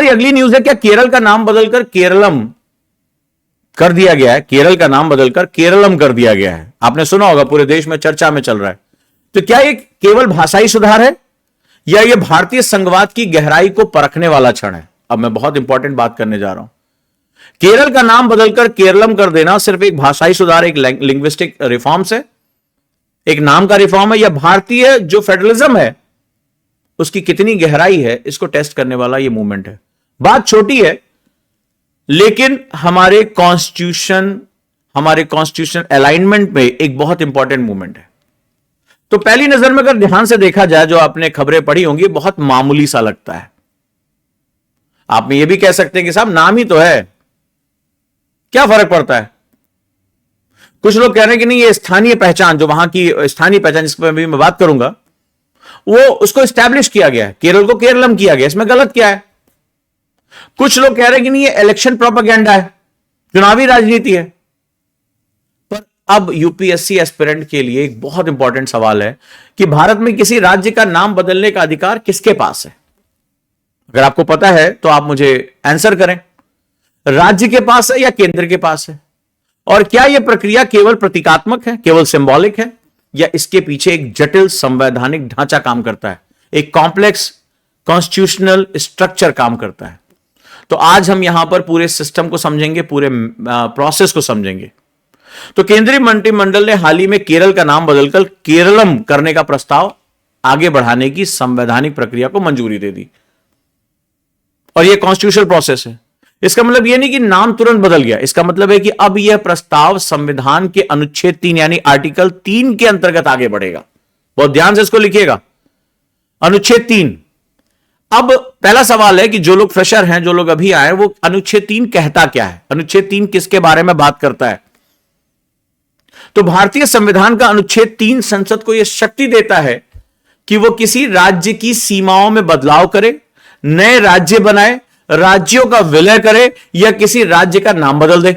हमारी अगली न्यूज है, क्या केरल का नाम बदलकर केरलम कर दिया गया है? केरल का नाम बदलकर केरलम कर दिया गया है। आपने सुना होगा, पूरे देश में चर्चा में चल रहा है। तो क्या ये केवल भाषाई सुधार है या ये भारतीय संघवाद की गहराई को परखने वाला क्षण है? अब मैं बहुत इंपॉर्टेंट बात करने जा रहा हूं। केरल का नाम बदलकर केरलम कर देना सिर्फ एक भाषाई सुधार, एक लिंग्विस्टिक रिफॉर्म्स है, एक नाम का रिफॉर्म है, या भारतीय जो फेडरलिज्म है उसकी कितनी गहराई है, इसको टेस्ट करने वाला ये मूवमेंट है। बात छोटी है, लेकिन हमारे कॉन्स्टिट्यूशन अलाइनमेंट में एक बहुत इंपॉर्टेंट मूवमेंट है। तो पहली नजर में अगर ध्यान से देखा जाए, जो आपने खबरें पढ़ी होंगी, बहुत मामूली सा लगता है। आप ये भी कह सकते हैं कि साहब नाम ही तो है, क्या फर्क पड़ता है। कुछ लोग कह रहे हैं कि नहीं, ये स्थानीय पहचान, जो वहां की स्थानीय पहचान जिस पर भी मैं बात करूंगा, वो उसको एस्टैब्लिश किया गया है, केरल को केरलम किया गया, इसमें गलत क्या है। कुछ लोग कह रहे हैं कि नहीं, ये इलेक्शन प्रोपेगेंडा है, चुनावी राजनीति है। पर अब यूपीएससी एस्पिरेंट के लिए एक बहुत इंपॉर्टेंट सवाल है कि भारत में किसी राज्य का नाम बदलने का अधिकार किसके पास है? अगर आपको पता है तो आप मुझे आंसर करें, राज्य के पास है या केंद्र के पास है? और क्या यह प्रक्रिया केवल प्रतीकात्मक है, केवल सिंबॉलिक है, या इसके पीछे एक जटिल संवैधानिक ढांचा काम करता है, एक कॉम्प्लेक्स कॉन्स्टिट्यूशनल स्ट्रक्चर काम करता है? तो आज हम यहां पर पूरे सिस्टम को समझेंगे, पूरे प्रोसेस को समझेंगे। तो केंद्रीय मंत्रिमंडल ने हाल ही में केरल का नाम बदलकर केरलम करने का प्रस्ताव आगे बढ़ाने की संवैधानिक प्रक्रिया को मंजूरी दे दी, और यह कॉन्स्टिट्यूशनल प्रोसेस है। इसका मतलब यह नहीं कि नाम तुरंत बदल गया, इसका मतलब है कि अब यह प्रस्ताव संविधान के अनुच्छेद 3 यानी आर्टिकल 3 के अंतर्गत आगे बढ़ेगा। बहुत ध्यान से इसको लिखिएगा, अनुच्छेद 3। अब पहला सवाल है कि जो लोग फ्रेशर हैं, जो लोग अभी आए, वो अनुच्छेद 3 कहता क्या है, अनुच्छेद 3 किसके बारे में बात करता है? तो भारतीय संविधान का अनुच्छेद 3 संसद को यह शक्ति देता है कि वो किसी राज्य की सीमाओं में बदलाव करे, नए राज्य बनाए, राज्यों का विलय करे, या किसी राज्य का नाम बदल दे।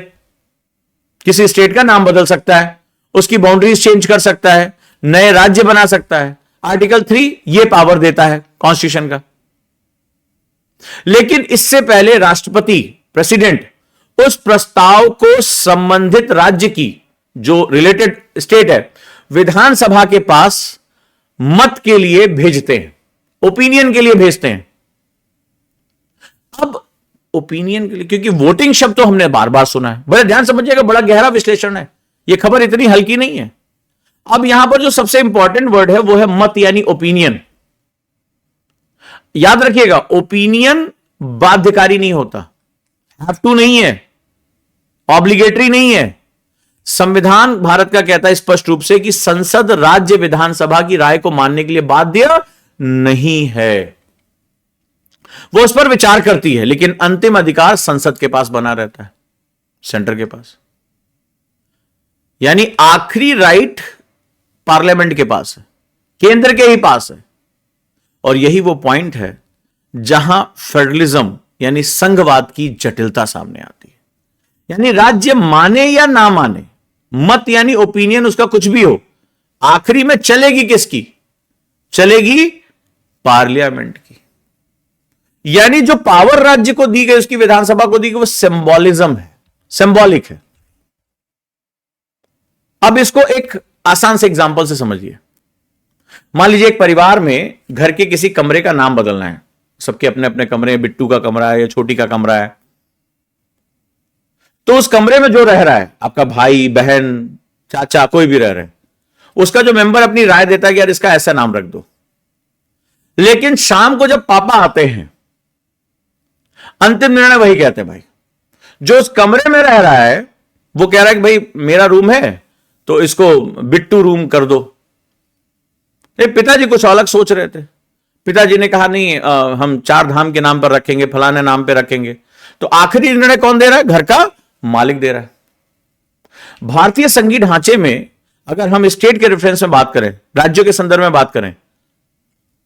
किसी स्टेट का नाम बदल सकता है, उसकी बाउंड्रीज चेंज कर सकता है, नए राज्य बना सकता है। आर्टिकल 3 यह पावर देता है कॉन्स्टिट्यूशन का। लेकिन इससे पहले राष्ट्रपति, प्रेसिडेंट, उस प्रस्ताव को संबंधित राज्य की, जो रिलेटेड स्टेट है, विधानसभा के पास मत के लिए भेजते हैं, ओपिनियन के लिए भेजते हैं। अब ओपिनियन के लिए, क्योंकि वोटिंग शब्द तो हमने बार बार सुना है, बड़े ध्यान समझिएगा, बड़ा गहरा विश्लेषण है, यह खबर इतनी हल्की नहीं है। अब यहां पर जो सबसे इंपॉर्टेंट वर्ड है वो है मत, यानी ओपिनियन। याद रखिएगा, ओपिनियन बाध्यकारी नहीं होता, हैव टू नहीं है, ऑब्लिगेटरी नहीं है। संविधान भारत का कहता है स्पष्ट रूप से कि संसद राज्य विधानसभा की राय को मानने के लिए बाध्य नहीं है, वो उस पर विचार करती है, लेकिन अंतिम अधिकार संसद के पास बना रहता है, सेंटर के पास। यानी आखिरी राइट पार्लियामेंट के पास है, केंद्र के ही पास है। और यही वो पॉइंट है जहां फेडरलिज्म यानी संघवाद की जटिलता सामने आती है। यानी राज्य माने या ना माने, मत यानी ओपिनियन उसका कुछ भी हो, आखिरी में चलेगी किसकी? चलेगी पार्लियामेंट की। यानी जो पावर राज्य को दी गई, उसकी विधानसभा को दी गई, वो सिंबॉलिज्म है, सिंबॉलिक है। अब इसको एक आसान से एग्जांपल से समझिए। मान लीजिए एक परिवार में घर के किसी कमरे का नाम बदलना है, सबके अपने अपने कमरे, बिट्टू का कमरा है या छोटी का कमरा है। तो उस कमरे में जो रह रहा है, आपका भाई, बहन, चाचा, कोई भी रह रहे हैं, उसका जो मेंबर अपनी राय देता है कि यार इसका ऐसा नाम रख दो। लेकिन शाम को जब पापा आते हैं, अंतिम निर्णय वही कहते हैं। भाई जो उस कमरे में रह रहा है वो कह रहा है कि भाई मेरा रूम है तो इसको बिट्टू रूम कर दो। पिताजी कुछ अलग सोच रहे थे। पिताजी ने कहा नहीं, हम 4 धाम के नाम पर रखेंगे, फलाने नाम पे रखेंगे। तो आखिरी निर्णय कौन दे रहा है? घर का मालिक दे रहा है। भारतीय संघीय ढांचे में अगर हम स्टेट के रेफरेंस में बात करें, राज्यों के संदर्भ में बात करें,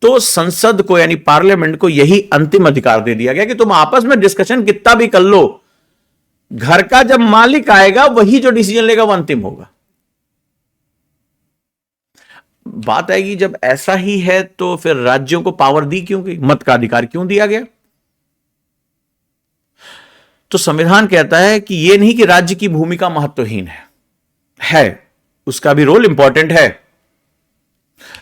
तो संसद को यानी पार्लियामेंट को यही अंतिम अधिकार दे दिया गया कि तुम आपस में डिस्कशन कितना भी कर लो, घर का जब मालिक आएगा वही जो डिसीजन लेगा वो अंतिम होगा। बात आएगी जब ऐसा ही है तो फिर राज्यों को पावर दी क्यों गई, मत का अधिकार क्यों दिया गया? तो संविधान कहता है कि यह नहीं कि राज्य की भूमिका महत्वहीन है, उसका भी रोल इंपॉर्टेंट है।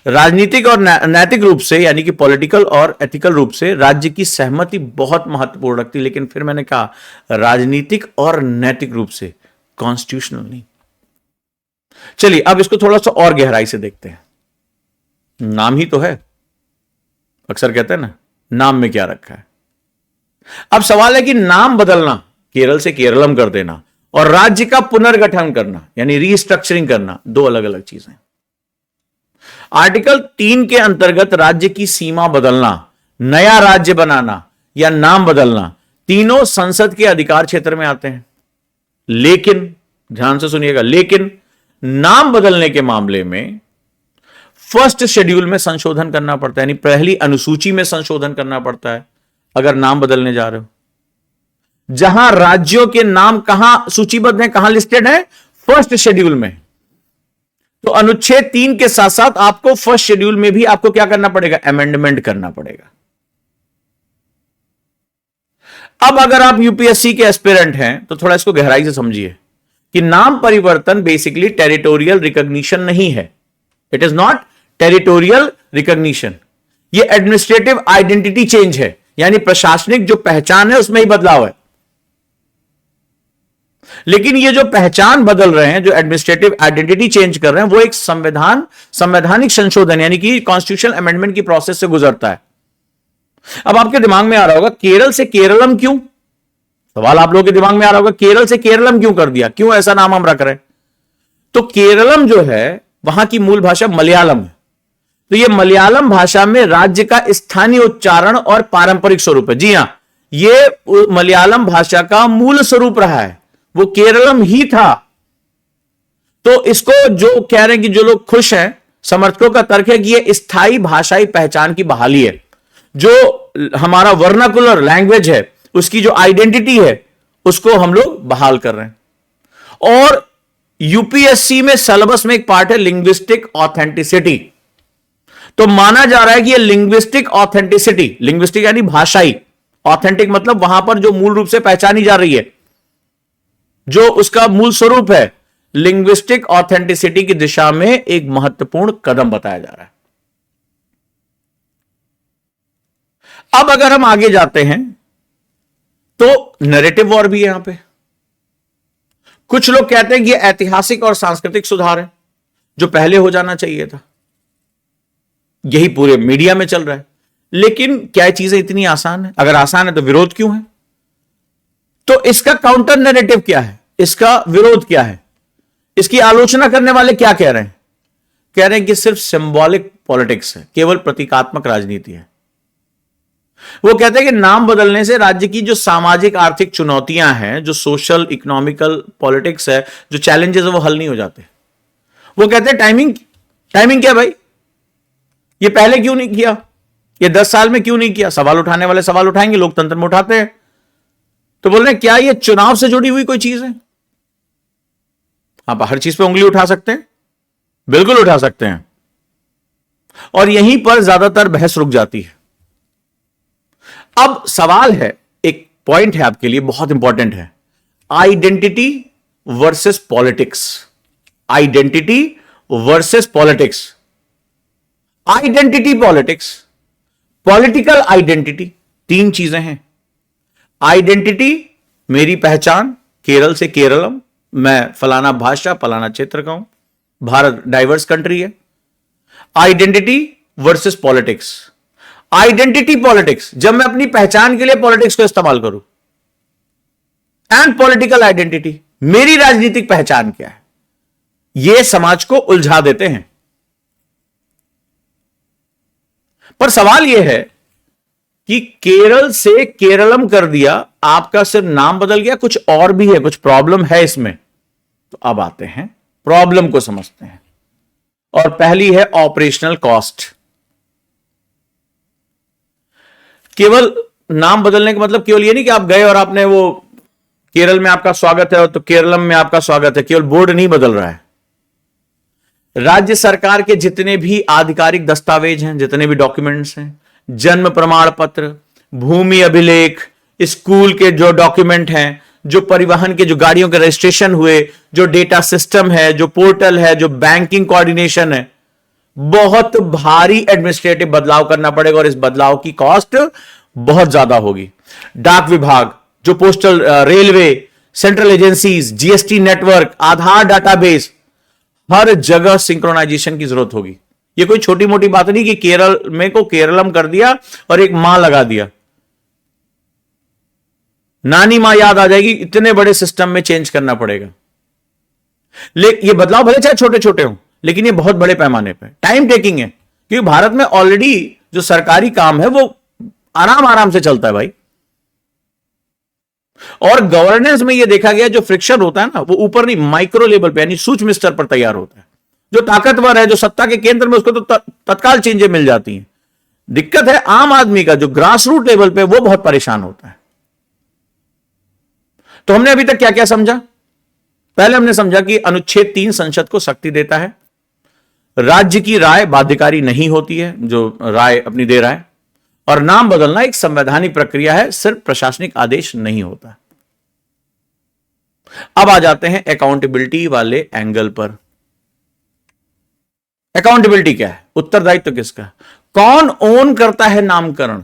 राजनीतिक और नैतिक रूप से, यानी कि पॉलिटिकल और एथिकल रूप से राज्य की सहमति बहुत महत्वपूर्ण रखती, लेकिन फिर मैंने कहा राजनीतिक और नैतिक रूप से, कॉन्स्टिट्यूशनल नहीं। चलिए अब इसको थोड़ा सा और गहराई से देखते हैं। नाम ही तो है, अक्सर कहते हैं ना नाम में क्या रखा है। अब सवाल है कि नाम बदलना, केरल से केरलम कर देना, और राज्य का पुनर्गठन करना यानी रीस्ट्रक्चरिंग करना, दो अलग अलग चीजें। आर्टिकल 3 के अंतर्गत राज्य की सीमा बदलना, नया राज्य बनाना या नाम बदलना, तीनों संसद के अधिकार क्षेत्र में आते हैं। लेकिन ध्यान से सुनिएगा, लेकिन नाम बदलने के मामले में फर्स्ट शेड्यूल में संशोधन करना पड़ता है, यानी पहली अनुसूची में संशोधन करना पड़ता है अगर नाम बदलने जा रहे हो। जहां राज्यों के नाम कहां सूचीबद्ध हैं, कहां लिस्टेड है, फर्स्ट शेड्यूल में। तो अनुच्छेद 3 के साथ साथ आपको फर्स्ट शेड्यूल में भी आपको क्या करना पड़ेगा, अमेंडमेंट करना पड़ेगा। अब अगर आप यूपीएससी के एस्पिरेंट हैं तो थोड़ा इसको गहराई से समझिए कि नाम परिवर्तन बेसिकली टेरिटोरियल रिकॉग्निशन नहीं है। It is not territorial recognition, ये एडमिनिस्ट्रेटिव आइडेंटिटी चेंज है, यानी प्रशासनिक जो पहचान है उसमें ही बदलाव है। लेकिन ये जो पहचान बदल रहे हैं, जो एडमिनिस्ट्रेटिव आइडेंटिटी चेंज कर रहे हैं, वो एक संवैधानिक संशोधन यानी कि कॉन्स्टिट्यूशनल अमेंडमेंट की प्रोसेस से गुजरता है। अब आपके दिमाग में आ रहा होगा केरल से केरलम क्यों, सवाल आप लोगों के दिमाग में आ रहा होगा केरल से केरलम क्यों कर दिया, क्यों ऐसा नाम हम रख रहे हैं। तो केरलम जो है वहां की मूल भाषा मलयालम है, तो यह मलयालम भाषा में राज्य का स्थानीय उच्चारण और पारंपरिक स्वरूप है। जी हां, यह मलयालम भाषा का मूल स्वरूप रहा है, वो केरलम ही था। तो इसको जो कह रहे हैं कि जो लोग खुश हैं, समर्थकों का तर्क है कि यह स्थायी भाषाई पहचान की बहाली है। जो हमारा वर्नाकुलर लैंग्वेज है, उसकी जो आइडेंटिटी है, उसको हम लोग बहाल कर रहे हैं। और यूपीएससी में सिलेबस में एक पार्ट है लिंग्विस्टिक ऑथेंटिसिटी। तो माना जा रहा है कि ये लिंग्विस्टिक ऑथेंटिसिटी, लिंग्विस्टिक यानी भाषाई, ऑथेंटिक मतलब वहां पर जो मूल रूप से पहचानी जा रही है, जो उसका मूल स्वरूप है, लिंग्विस्टिक ऑथेंटिसिटी की दिशा में एक महत्वपूर्ण कदम बताया जा रहा है। अब अगर हम आगे जाते हैं तो नैरेटिव वॉर भी है यहां पे। कुछ लोग कहते हैं कि यह ऐतिहासिक और सांस्कृतिक सुधार है जो पहले हो जाना चाहिए था, यही पूरे मीडिया में चल रहा है। लेकिन क्या ये चीजें इतनी आसान है? अगर आसान है तो विरोध क्यों है? तो इसका काउंटर नैरेटिव क्या है, इसका विरोध क्या है, इसकी आलोचना करने वाले क्या कह रहे हैं? कह रहे हैं कि सिर्फ सिंबॉलिक पॉलिटिक्स है, केवल प्रतीकात्मक राजनीति है। वो कहते हैं कि नाम बदलने से राज्य की जो सामाजिक आर्थिक चुनौतियां हैं, जो सोशल इकोनॉमिकल पॉलिटिक्स है, जो चैलेंजेस है, वो हल नहीं हो जाते। वो कहते हैं टाइमिंग क्या भाई, ये पहले क्यों नहीं किया, ये 10 साल में क्यों नहीं किया? सवाल उठाने वाले सवाल उठाएंगे, लोकतंत्र में उठाते हैं। तो बोल रहे हैं क्या ये चुनाव से जुड़ी हुई कोई चीज है? आप हर चीज पे उंगली उठा सकते हैं, बिल्कुल उठा सकते हैं, और यहीं पर ज्यादातर बहस रुक जाती है। अब सवाल है, एक पॉइंट है आपके लिए बहुत इंपॉर्टेंट है, identity versus politics. Identity versus politics, identity politics, political identity, तीन चीजें हैं। आइडेंटिटी मेरी पहचान, केरल से केरलम, मैं फलाना भाषा फलाना क्षेत्र का हूं, भारत डाइवर्स कंट्री है। Identity versus politics, identity politics, जब मैं अपनी पहचान के लिए पॉलिटिक्स को इस्तेमाल करूं, एंड पॉलिटिकल आइडेंटिटी, मेरी राजनीतिक पहचान क्या है, यह समाज को उलझा देते हैं। पर सवाल यह है कि केरल से केरलम कर दिया, आपका सिर्फ नाम बदल गया, कुछ और भी है, कुछ प्रॉब्लम है इसमें। तो अब आते हैं प्रॉब्लम को समझते हैं, और पहली है ऑपरेशनल कॉस्ट। केवल नाम बदलने का मतलब केवल ये नहीं कि आप गए और आपने वो केरल में आपका स्वागत है तो केरलम में आपका स्वागत है, केवल बोर्ड नहीं बदल रहा है। राज्य सरकार के जितने भी आधिकारिक दस्तावेज हैं, जितने भी डॉक्यूमेंट्स हैं, जन्म प्रमाण पत्र, भूमि अभिलेख, स्कूल के जो डॉक्यूमेंट हैं, जो परिवहन के जो गाड़ियों के रजिस्ट्रेशन हुए, जो डेटा सिस्टम है, जो पोर्टल है, जो बैंकिंग कोऑर्डिनेशन है, बहुत भारी एडमिनिस्ट्रेटिव बदलाव करना पड़ेगा और इस बदलाव की कॉस्ट बहुत ज्यादा होगी। डाक विभाग, जो postal, railway, central agencies, GST network, Aadhaar database, हर जगह सिंक्रोनाइजेशन की जरूरत होगी। ये कोई छोटी मोटी बात नहीं कि केरल में को केरलम कर दिया और एक मां लगा दिया, नानी मां याद आ जाएगी, इतने बड़े सिस्टम में चेंज करना पड़ेगा। लेकिन ये बदलाव भले चाहे छोटे छोटे हों, लेकिन ये बहुत बड़े पैमाने पर टाइम टेकिंग है, क्योंकि भारत में ऑलरेडी जो सरकारी काम है वो आराम आराम से चलता है भाई। और गवर्नेंस में यह देखा गया जो फ्रिक्शन होता है ना, वो ऊपर नहीं, माइक्रो लेवल पे यानी सूक्ष्म स्तर पर तैयार होता है। जो ताकतवर है, जो सत्ता के केंद्र में, उसको तो तत्काल चेंजें मिल जाती हैं। दिक्कत है आम आदमी का, जो ग्रास रूट लेवल पे, वो बहुत परेशान होता है। तो हमने अभी तक क्या क्या समझा? पहले हमने समझा कि अनुच्छेद 3 संसद को शक्ति देता है, राज्य की राय बाध्यकारी नहीं होती है, जो राय अपनी दे रहा है, और नाम बदलना एक संवैधानिक प्रक्रिया है, सिर्फ प्रशासनिक आदेश नहीं होता। अब आ जाते हैं अकाउंटेबिलिटी वाले एंगल पर। अकाउंटेबिलिटी क्या है? उत्तरदायित्व किसका? कौन ओन करता है नामकरण?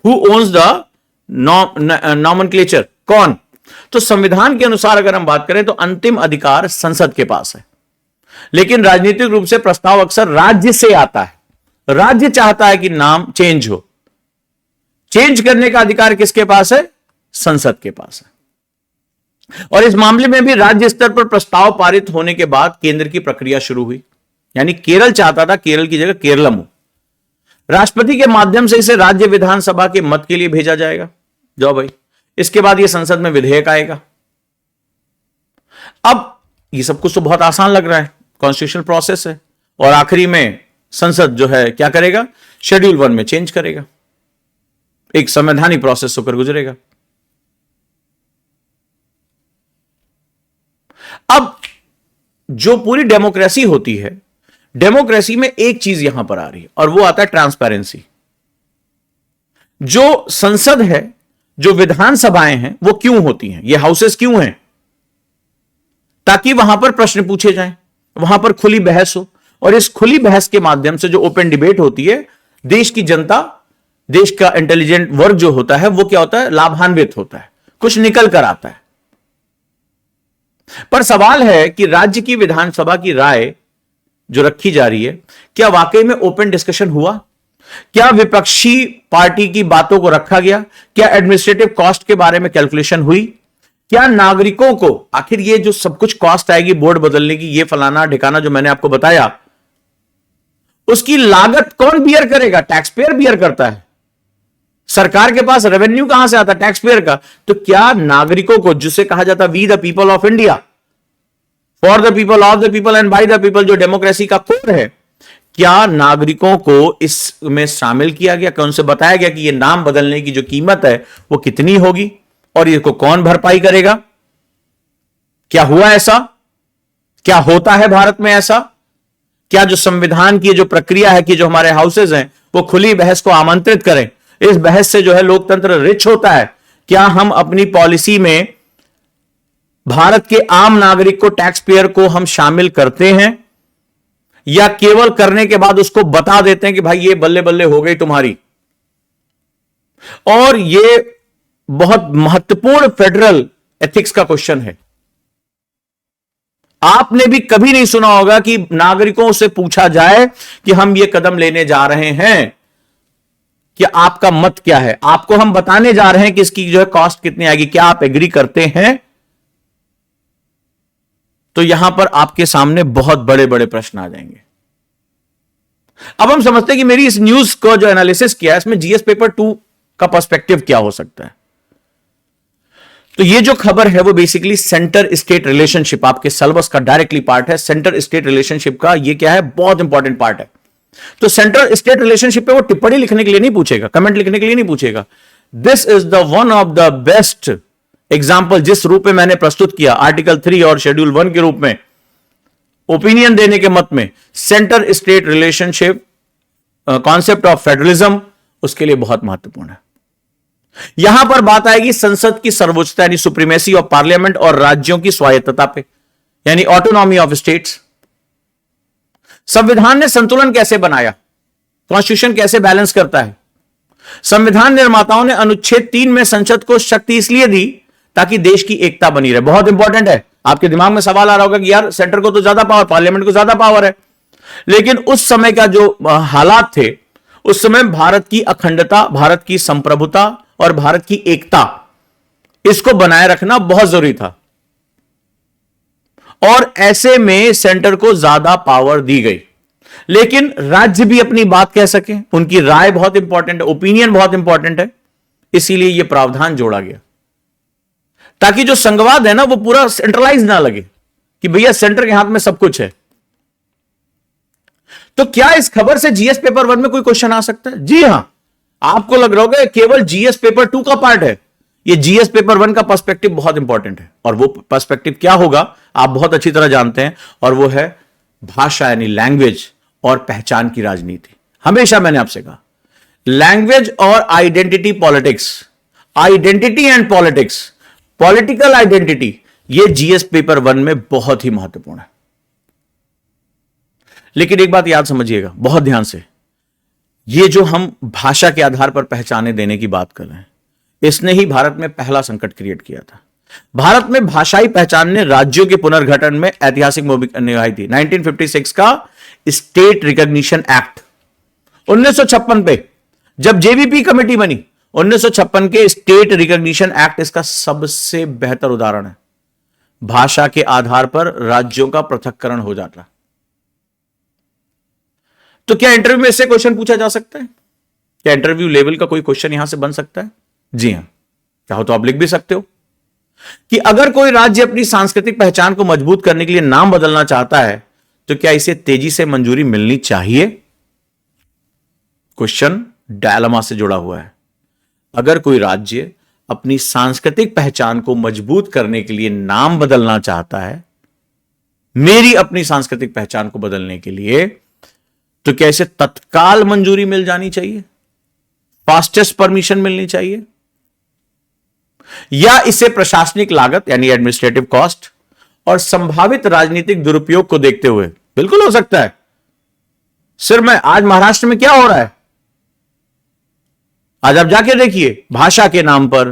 Who owns the nomenclature? कौन? तो संविधान के अनुसार अगर हम बात करें तो अंतिम अधिकार संसद के पास है, लेकिन राजनीतिक रूप से प्रस्ताव अक्सर राज्य से आता है। राज्य चाहता है कि नाम चेंज हो, चेंज करने का अधिकार किसके पास है? संसद के पास है। और इस मामले में भी राज्य स्तर पर प्रस्ताव पारित होने के बाद केंद्र की प्रक्रिया शुरू हुई। यानी केरल चाहता था केरल की जगह केरलम हो, राष्ट्रपति के माध्यम से इसे राज्य विधानसभा के मत के लिए भेजा जाएगा, जाओ भाई, इसके बाद यह संसद में विधेयक आएगा। अब ये सब कुछ तो बहुत आसान लग रहा है, कॉन्स्टिट्यूशनल प्रोसेस है, और आखिरी में संसद जो है क्या करेगा? शेड्यूल 1 में चेंज करेगा, एक संवैधानिक प्रोसेस होकर गुजरेगा। अब जो पूरी डेमोक्रेसी होती है, डेमोक्रेसी में एक चीज यहां पर आ रही है, और वो आता है ट्रांसपेरेंसी। जो संसद है, जो विधानसभाएं हैं, वो क्यों होती हैं? ये हाउसेस क्यों हैं? ताकि वहां पर प्रश्न पूछे जाएं, वहां पर खुली बहस हो, और इस खुली बहस के माध्यम से जो ओपन डिबेट होती है, देश की जनता, देश का इंटेलिजेंट वर्ग जो होता है, वो क्या होता है? लाभान्वित होता है, कुछ निकल कर आता है। पर सवाल है कि राज्य की विधानसभा की राय जो रखी जा रही है, क्या वाकई में ओपन डिस्कशन हुआ? क्या विपक्षी पार्टी की बातों को रखा गया? क्या एडमिनिस्ट्रेटिव कॉस्ट के बारे में कैलकुलेशन हुई? क्या नागरिकों को, आखिर ये जो सब कुछ कॉस्ट आएगी बोर्ड बदलने की, ये फलाना ठिकाना जो मैंने आपको बताया, उसकी लागत कौन बियर करेगा? टैक्स पेयर बियर करता है। सरकार के पास रेवेन्यू कहां से आता है? टैक्स पेयर का। तो क्या नागरिकों को, जिसे कहा जाता है we the people of India, for the people, of the people and by the people, जो डेमोक्रेसी का कोर है, क्या नागरिकों को इसमें शामिल किया गया? क्या उनसे बताया गया कि यह नाम बदलने की जो कीमत है वो कितनी होगी और इसको कौन भरपाई करेगा? क्या हुआ ऐसा? क्या होता है भारत में ऐसा? क्या जो संविधान की जो प्रक्रिया है कि जो हमारे हाउसेज हैं वो खुली बहस को आमंत्रित करें, इस बहस से जो है लोकतंत्र रिच होता है? क्या हम अपनी पॉलिसी में भारत के आम नागरिक को, टैक्स पेयर को हम शामिल करते हैं, या केवल करने के बाद उसको बता देते हैं कि भाई ये बल्ले बल्ले हो गई तुम्हारी? और ये बहुत महत्वपूर्ण फेडरल एथिक्स का क्वेश्चन है। आपने भी कभी नहीं सुना होगा कि नागरिकों से पूछा जाए कि हम ये कदम लेने जा रहे हैं, कि आपका मत क्या है? आपको हम बताने जा रहे हैं कि इसकी जो है कॉस्ट कितनी आएगी, क्या आप एग्री करते हैं? तो यहां पर आपके सामने बहुत बड़े बड़े प्रश्न आ जाएंगे। अब हम समझते हैं कि मेरी इस न्यूज को जो एनालिसिस किया है, इसमें जीएस पेपर 2 का पर्सपेक्टिव क्या हो सकता है। तो ये जो खबर है वो बेसिकली सेंटर स्टेट रिलेशनशिप, आपके सिलेबस का डायरेक्टली पार्ट है। सेंटर स्टेट रिलेशनशिप का ये क्या है? बहुत इंपॉर्टेंट पार्ट है। तो सेंटर स्टेट रिलेशनशिप पे वो टिप्पणी लिखने के लिए नहीं पूछेगा, कमेंट लिखने के लिए नहीं पूछेगा। This is the one of the best example, जिस रूप में मैंने प्रस्तुत किया आर्टिकल 3 और शेड्यूल 1 के रूप में, ओपिनियन देने के मत में, centre state relationship, concept of federalism, उसके लिए बहुत महत्वपूर्ण है। यहां पर बात आएगी संसद की सर्वोच्चता यानी सुप्रीमेसी ऑफ पार्लियामेंट और राज्यों की स्वायत्तता पे यानी ऑटोनॉमी ऑफ स्टेट्स। संविधान ने संतुलन कैसे बनाया, कॉन्स्टिट्यूशन कैसे बैलेंस करता है। संविधान निर्माताओं ने अनुच्छेद 3 में संसद को शक्ति इसलिए दी ताकि देश की एकता बनी रहे। बहुत इंपॉर्टेंट है, आपके दिमाग में सवाल आ रहा होगा कि यार सेंटर को तो ज्यादा पावर, पार्लियामेंट को ज्यादा पावर है, लेकिन उस समय का जो हालात थे, उस समय भारत की अखंडता, भारत की संप्रभुता और भारत की एकता, इसको बनाए रखना बहुत जरूरी था और ऐसे में सेंटर को ज्यादा पावर दी गई। लेकिन राज्य भी अपनी बात कह सके, उनकी राय बहुत इंपॉर्टेंट है, ओपिनियन बहुत इंपॉर्टेंट है, इसीलिए यह प्रावधान जोड़ा गया ताकि जो संघवाद है ना वो पूरा सेंट्रलाइज ना लगे कि भैया सेंटर के हाथ में सब कुछ है। तो क्या इस खबर से जीएस पेपर 1 में कोई क्वेश्चन आ सकता है? जी हां, आपको लग रहा होगा केवल जीएस पेपर 2 का पार्ट है, ये जीएस पेपर 1 का पर्सपेक्टिव बहुत इंपॉर्टेंट है और वो पर्सपेक्टिव क्या होगा आप बहुत अच्छी तरह जानते हैं, और वो है भाषा यानी लैंग्वेज और पहचान की राजनीति। हमेशा मैंने आपसे कहा लैंग्वेज और identity politics, identity and politics, political identity, ये जीएस पेपर 1 में बहुत ही महत्वपूर्ण है। लेकिन एक बात याद समझिएगा बहुत ध्यान से, ये जो हम भाषा के आधार पर पहचाने देने की बात कर रहे हैं, इसने ही भारत में पहला संकट क्रिएट किया था। भारत में भाषाई पहचान ने राज्यों के पुनर्गठन में ऐतिहासिक भूमिका निभाई थी। 1956 का स्टेट रिकॉग्निशन एक्ट, 1956 पे जब जेवीपी कमेटी बनी, 1956 के स्टेट रिकॉग्निशन एक्ट इसका सबसे बेहतर उदाहरण है। भाषा के आधार पर राज्यों का पृथक्करण हो जाता। तो क्या इंटरव्यू में इससे क्वेश्चन पूछा जा सकता है? क्या इंटरव्यू लेवल का कोई क्वेश्चन यहां से बन सकता है? जी हां, चाहो तो आप लिख भी सकते हो कि अगर कोई राज्य अपनी सांस्कृतिक पहचान को मजबूत करने के लिए नाम बदलना चाहता है तो क्या इसे तेजी से मंजूरी मिलनी चाहिए? क्वेश्चन डायलेमा से जुड़ा हुआ है। अगर कोई राज्य अपनी सांस्कृतिक पहचान को मजबूत करने के लिए नाम बदलना चाहता है, मेरी अपनी सांस्कृतिक पहचान को बदलने के लिए, तो क्या इसे तत्काल मंजूरी मिल जानी चाहिए, फास्टेस्ट परमिशन मिलनी चाहिए, या इसे प्रशासनिक लागत यानी एडमिनिस्ट्रेटिव कॉस्ट और संभावित राजनीतिक दुरुपयोग को देखते हुए? बिल्कुल हो सकता है। सिर्फ मैं आज महाराष्ट्र में क्या हो रहा है, आज आप जाके देखिए, भाषा के नाम पर,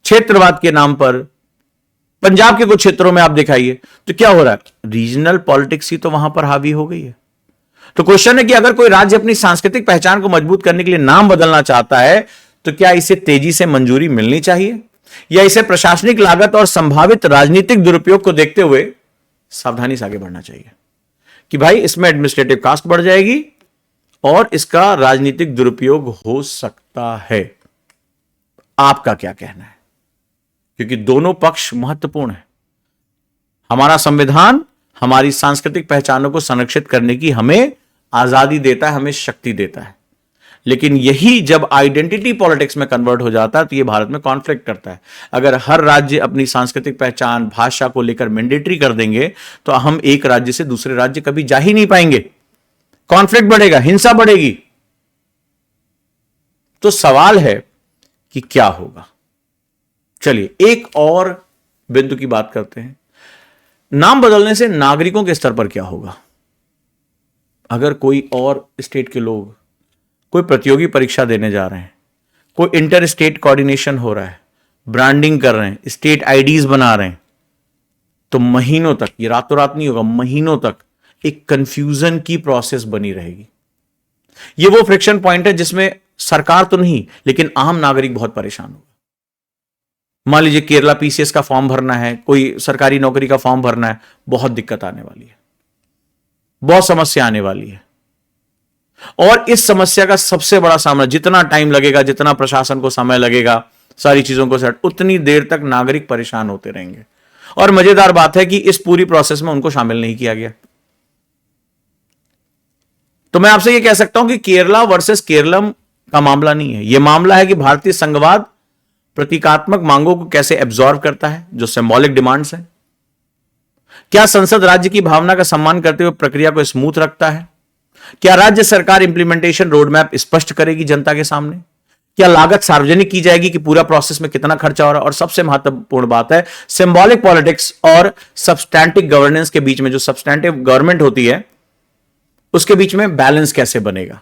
क्षेत्रवाद के नाम पर, पंजाब के कुछ क्षेत्रों में आप दिखाइए तो क्या हो रहा है, रीजनल पॉलिटिक्स ही तो वहां पर हावी हो गई है। तो क्वेश्चन है कि अगर कोई राज्य अपनी सांस्कृतिक पहचान को मजबूत करने के लिए नाम बदलना चाहता है तो क्या इसे तेजी से मंजूरी मिलनी चाहिए, या इसे प्रशासनिक लागत और संभावित राजनीतिक दुरुपयोग को देखते हुए सावधानी से आगे बढ़ना चाहिए कि भाई इसमें एडमिनिस्ट्रेटिव कास्ट बढ़ जाएगी और इसका राजनीतिक दुरुपयोग हो सकता है। आपका क्या कहना है? क्योंकि दोनों पक्ष महत्वपूर्ण है। हमारा संविधान हमारी सांस्कृतिक पहचानों को संरक्षित करने की हमें आजादी देता है, हमें शक्ति देता है, लेकिन यही जब आइडेंटिटी पॉलिटिक्स में कन्वर्ट हो जाता है तो यह भारत में कॉन्फ्लिक्ट करता है। अगर हर राज्य अपनी सांस्कृतिक पहचान, भाषा को लेकर मैंडेटरी कर देंगे तो हम एक राज्य से दूसरे राज्य कभी जा ही नहीं पाएंगे, कॉन्फ्लिक्ट बढ़ेगा, हिंसा बढ़ेगी। तो सवाल है कि क्या होगा। चलिए एक और बिंदु की बात करते हैं, नाम बदलने से नागरिकों के स्तर पर क्या होगा। अगर कोई और स्टेट के लोग कोई प्रतियोगी परीक्षा देने जा रहे हैं, कोई इंटर स्टेट कोऑर्डिनेशन हो रहा है, ब्रांडिंग कर रहे हैं, स्टेट आईडीज बना रहे हैं, तो महीनों तक, ये रातों रात नहीं होगा, महीनों तक एक कंफ्यूजन की प्रोसेस बनी रहेगी। ये वो फ्रिक्शन पॉइंट है जिसमें सरकार तो नहीं लेकिन आम नागरिक बहुत परेशान होगा। मान लीजिए केरला पीसीएस का फॉर्म भरना है, कोई सरकारी नौकरी का फॉर्म भरना है, बहुत दिक्कत आने वाली है, बहुत समस्या आने वाली है। और इस समस्या का सबसे बड़ा सामना, जितना टाइम लगेगा, जितना प्रशासन को समय लगेगा सारी चीजों को सेट, उतनी देर तक नागरिक परेशान होते रहेंगे। और मजेदार बात है कि इस पूरी प्रोसेस में उनको शामिल नहीं किया गया। तो मैं आपसे यह कह सकता हूं कि केरला वर्सेस केरलम का मामला नहीं है, यह मामला है कि भारतीय संघवाद प्रतीकात्मक मांगों को कैसे एब्जॉर्व करता है, जो सिंबॉलिक डिमांड्स है। क्या संसद राज्य की भावना का सम्मान करते हुए प्रक्रिया को स्मूथ रखता है? क्या राज्य सरकार इंप्लीमेंटेशन रोड मैप स्पष्ट करेगी जनता के सामने? क्या लागत सार्वजनिक की जाएगी कि पूरा प्रोसेस में कितना खर्चा हो रहा है? और सबसे महत्वपूर्ण बात है सिंबॉलिक पॉलिटिक्स और सब्सटैंटिव गवर्नेंस के बीच में, जो सब्सटैंटिव गवर्नमेंट होती है उसके बीच में बैलेंस कैसे बनेगा।